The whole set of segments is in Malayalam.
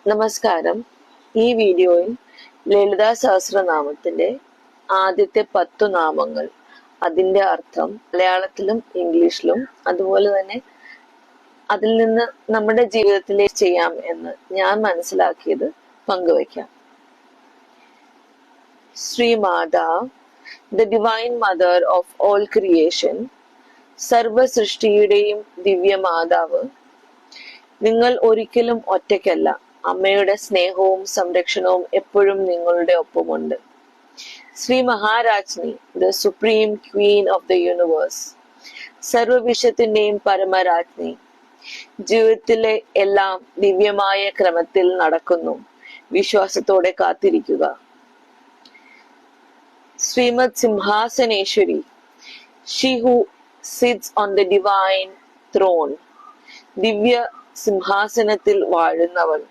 നമസ്കാരം. ഈ വീഡിയോയിൽ ലളിതാ സഹസ്രനാമത്തിന്റെ ആദ്യത്തെ 10 നാമങ്ങൾ, അതിന്റെ അർത്ഥം മലയാളത്തിലും ഇംഗ്ലീഷിലും, അതുപോലെ തന്നെ അതിൽ നിന്ന് നമ്മുടെ ജീവിതത്തിലേക്ക് ചെയ്യാം എന്ന് ഞാൻ മനസ്സിലാക്കിയത് പങ്കുവയ്ക്കാം. Shri Mata, the divine mother of all creation, സർവ സൃഷ്ടിയുടെയും ദിവ്യമാതാവ്, നിങ്ങൾ ഒരിക്കലും ഒറ്റയ്ക്കല്ല. അമ്മയുടെ സ്നേഹവും സംരക്ഷണവും എപ്പോഴും നിങ്ങളുടെ ഒപ്പമുണ്ട്. ശ്രീ മഹാരാജ്ഞി, the supreme queen of the universe, സർവവിശ്വത്തിന്റെയും പരമരാജ്ഞി, ജീവിതത്തിലെ എല്ലാം ദിവ്യമായ ക്രമത്തിൽ നടക്കുന്നു. വിശ്വാസത്തോടെ കാത്തിരിക്കുക. ശ്രീമദ് സിംഹാസനേശ്വരി, she who sits on the divine throne, ദിവ്യ സിംഹാസനത്തിൽ വാഴുന്നവൾ,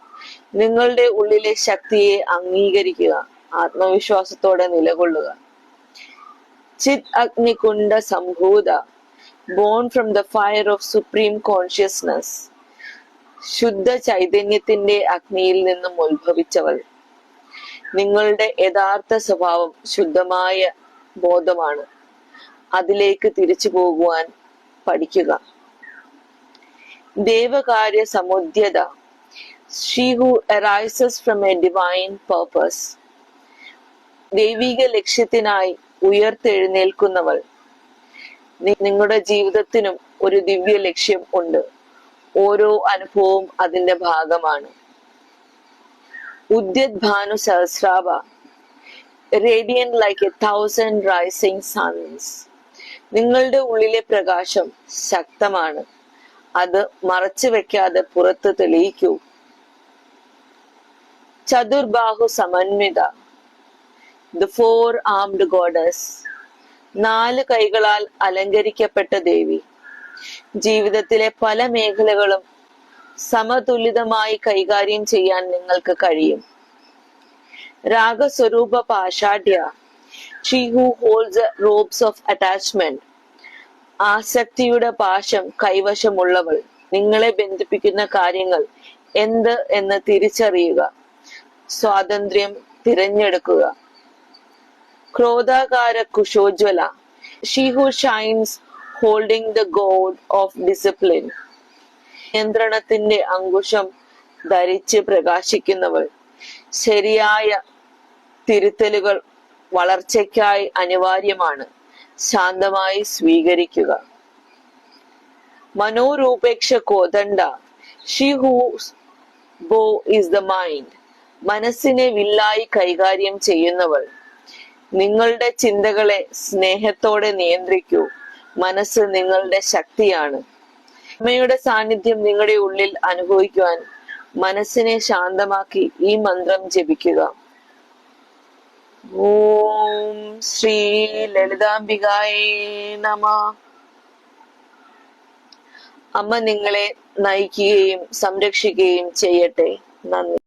നിങ്ങളുടെ ഉള്ളിലെ ശക്തിയെ അംഗീകരിക്കുക. ആത്മവിശ്വാസത്തോടെ നിലകൊള്ളുക. ചിത് അഗ്നികുണ്ഡ സംഭൂത, born from the fire of supreme consciousness, ശുദ്ധ ചൈതന്യത്തിന്റെ അഗ്നിയിൽ നിന്നും ഉത്ഭവിച്ചവൾ, നിങ്ങളുടെ യഥാർത്ഥ സ്വഭാവം ശുദ്ധമായ ബോധമാണ്. അതിലേക്ക് തിരിച്ചു പോകുവാൻ പഠിക്കുക. ദേവകാര്യ സമുദ്യത, she who arises from a divine purpose, ദൈവിക ലക്ഷ്യത്തിനായി ഉയർത്തെഴുന്നേൽക്കുന്നവൾ, നിങ്ങളുടെ ജീവിതത്തിനും ഒരു ദിവ്യ ലക്ഷ്യം ഉണ്ട്. ഓരോ അനുഭവവും അതിന്റെ ഭാഗമാണ്. ഉദ്യത് ഭാനു സഹസ്രാഭ, റേഡിയന്റ് ലൈക്ക് 1000 റൈസിംഗ് സൺസ്, നിങ്ങളുടെ ഉള്ളിലെ പ്രകാശം ശക്തമാണ്. അത് മറച്ചു വെക്കാതെ പുറത്ത് തെളിയിക്കൂ. ചതുർബാഹു സമന്വിത, ദ 4-armed goddess, 4 കൈകളാൽ അലങ്കരിക്കപ്പെട്ട ദേവി, ജീവിതത്തിലെ പല മേഖലകളും സമതുലിതമായി കൈകാര്യം ചെയ്യാൻ നിങ്ങൾക്ക് കഴിയും. രാഗസ്വരൂപ പാഷാഢ്യ, she who holds the ropes of attachment, ആസക്തിയുടെ പാശം കൈവശമുള്ളവൾ, നിങ്ങളെ ബന്ധിപ്പിക്കുന്ന കാര്യങ്ങൾ എന്ത് എന്ന് തിരിച്ചറിയുക. സ്വാതന്ത്ര്യം തിരഞ്ഞെടുക്കുക. ക്രോധാകാര കുശോജ്വല, she who shines holding the goad of discipline, നിയന്ത്രണത്തിന്റെ അങ്കുശം ധരിച്ച് പ്രകാശിക്കുന്നവൾ, ശരിയായ തിരുത്തലുകൾ വളർച്ചയ്ക്കായി അനിവാര്യമാണ്. ശാന്തമായി സ്വീകരിക്കുക. മനോരൂപേക്ഷ കോദണ്ഡ, ഷീ ഹൂസ് ബോ ഈസ് ദ മൈൻഡ്, മനസ്സിനെ വില്ലായി കൈകാര്യം ചെയ്യുന്നവൾ, നിങ്ങളുടെ ചിന്തകളെ സ്നേഹത്തോടെ നിയന്ത്രിക്കൂ. മനസ്സ് നിങ്ങളുടെ ശക്തിയാണ്. അമ്മയുടെ സാന്നിധ്യം നിങ്ങളുടെ ഉള്ളിൽ അനുഭവിക്കുവാൻ മനസ്സിനെ ശാന്തമാക്കി ഈ മന്ത്രം ജപിക്കുക. ഓം ശ്രീ ലളിതാംബികായേ നമഃ. അമ്മ നിങ്ങളെ നയിക്കുകയും സംരക്ഷിക്കുകയും ചെയ്യട്ടെ. നന്ദി.